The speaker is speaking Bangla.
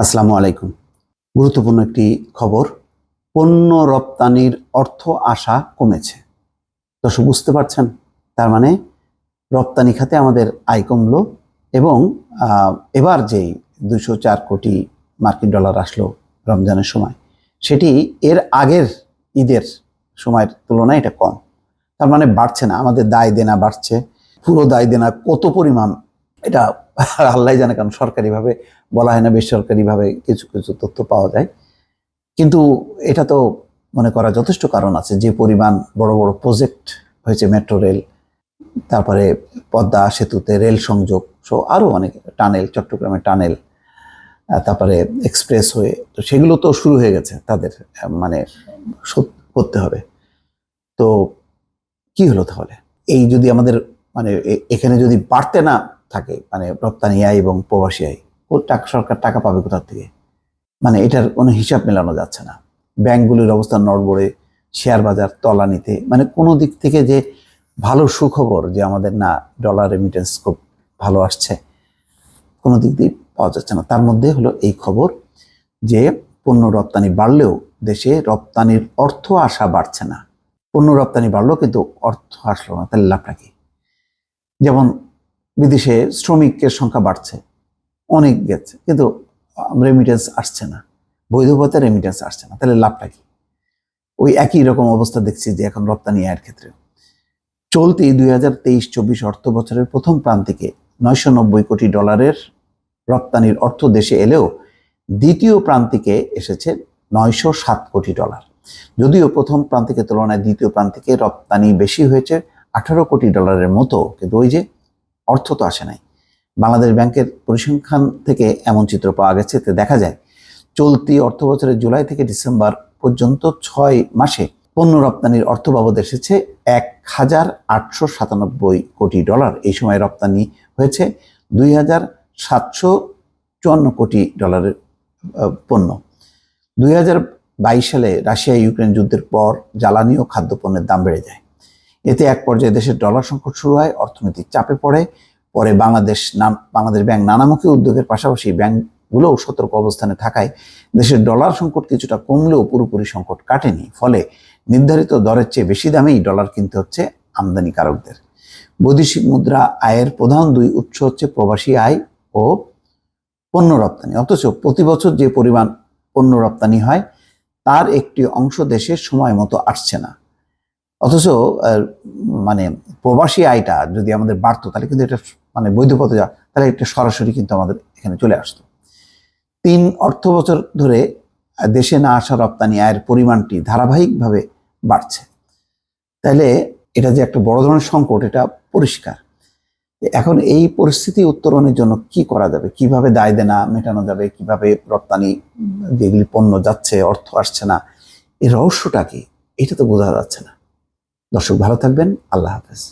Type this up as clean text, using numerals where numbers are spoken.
আসসালামু আলাইকুম। গুরুত্বপূর্ণ একটি খবর, পণ্য রপ্তানির অর্থ আসা কমেছে। দর্শক বুঝতে পারছেন, তার মানে রপ্তানি খাতে আমাদের আয় কমলো এবং এবার যেই 204 কোটি মার্কিন ডলার আসলো রমজানের সময়, সেটি এর আগের ঈদের সময়ের তুলনায় এটা কম। তার মানে বাড়ছে না, আমাদের দায় দেনা বাড়ছে। পুরো দায় দেনা কত পরিমাণ এটা আল্লাহ জানে, কারণ সরকারিভাবে বলা হয় না, বেসরকারিভাবে কিছু কিছু তথ্য পাওয়া যায়। কিন্তু এটা তো মনে করা যথেষ্ট কারণ আছে, যে পরিমাণ বড় বড় প্রজেক্ট হয়েছে, মেট্রো রেল, তারপরে পদ্মা সেতুতে রেল সংযোগ সহ আরও অনেক টানেল, চট্টগ্রামে টানেল, তারপরে এক্সপ্রেসওয়ে, তো সেগুলো তো শুরু হয়ে গেছে, তাদের মানে শোধ করতে হবে। তো কি হলো তাহলে? এই যদি আমাদের মানে এখানে যদি বাড়তে না থাকে, মানে রপ্তানি আয় এবং প্রবাসী আয়, সরকার টাকা পাবে কোথা থেকে? মানে এটার কোনো হিসাব মেলানো যাচ্ছে না। ব্যাংকগুলির অবস্থা নড়বড়ে, শেয়ার বাজার তলানিতে, মানে কোনো দিক থেকে যে ভালো সুখবর যে আমাদের না ডলার রেমিটেন্স খুব ভালো আসছে, কোনো দিক দিয়ে পাওয়া যাচ্ছে না। তার মধ্যে হলো এই খবর যে পণ্য রপ্তানি বাড়লেও দেশে রপ্তানির অর্থ আসা বাড়ছে না। পণ্য রপ্তানি বাড়লো কিন্তু অর্থ আসলো না, তাহলে লাভটা কি? যেমন বিদেশে শ্রমিকের সংখ্যা বাড়ছে, অনেক গেছে, কিন্তু রেমিটেন্স আসছে না, বৈধ পথে রেমিটেন্স আসছে না, তাহলে লাভটা কি? ওই একই রকম অবস্থা দেখছি যে এখন রপ্তানি আয়ের ক্ষেত্রে চলতি 2023-24 অর্থ বছরের প্রথম প্রান্তিকে 990 কোটি ডলারের রপ্তানির অর্থ দেশে এলেও দ্বিতীয় প্রান্তিকে এসেছে 907 কোটি ডলার। যদিও প্রথম প্রান্তিকের তুলনায় দ্বিতীয় প্রান্তিকে রপ্তানি বেশি হয়েছে 18 কোটি ডলারের মতো, কিন্তু ওই যে অর্থ তো আসে নাই। বাংলাদেশ ব্যাংকের পরিসংখ্যান থেকে এমন চিত্র পাওয়া গেছে, এতে দেখা যায় চলতি অর্থ বছরের জুলাই থেকে ডিসেম্বর পর্যন্ত 6 মাসে পণ্য রপ্তানির অর্থ বাবদ এসেছে 1,897 কোটি ডলার। এই সময় রপ্তানি হয়েছে 2,754 কোটি ডলারের পণ্য। 2022 সালে রাশিয়া ইউক্রেন যুদ্ধের পর জ্বালানি ও খাদ্যপণ্যের দাম বেড়ে যায়। এতে এক পর্যায়ে দেশের ডলার সংকট শুরু হয়, অর্থনৈতিক চাপে পড়ে। পরে বাংলাদেশ ব্যাংক নানামুখী উদ্যোগের পাশাপাশি ব্যাংকগুলোও সতর্ক অবস্থানে থাকায় দেশের ডলার সংকট কিছুটা কমলেও পুরোপুরি সংকট কাটেনি। ফলে নির্ধারিত দরের চেয়ে বেশি দামেই ডলার কিনতে হচ্ছে আমদানিকারকদের। বৈদেশিক মুদ্রা আয়ের প্রধান দুই উৎস হচ্ছে প্রবাসী আয় ও পণ্য রপ্তানি। অথচ প্রতি বছর যে পরিমাণ পণ্য রপ্তানি হয় তার একটি অংশ দেশে সময় মতো আসছে না। অথচ মানে প্রবাসী আয়টা যদি আমাদের বাড়তো, তাহলে কিন্তু এটা মানে বৈধ পথে যাওয়া, তাহলে এটা সরাসরি কিন্তু আমাদের এখানে চলে আসতো। 3 অর্থ বছর ধরে দেশে না আসা রপ্তানি আয়ের পরিমাণটি ধারাবাহিকভাবে বাড়ছে। তাহলে এটা যে একটা বড় ধরনের সংকট, এটা পরিষ্কার। এখন এই পরিস্থিতি উত্তরণের জন্য কি করা যাবে, কিভাবে দায় দেনা মেটানো যাবে, কিভাবে রপ্তানি যেগুলি পণ্য যাচ্ছে অর্থ আসছে না, এই রহস্যটা কি, এটা তো বোঝা যাচ্ছে না। দর্শক ভালো থাকবেন, আল্লাহ হাফেজ।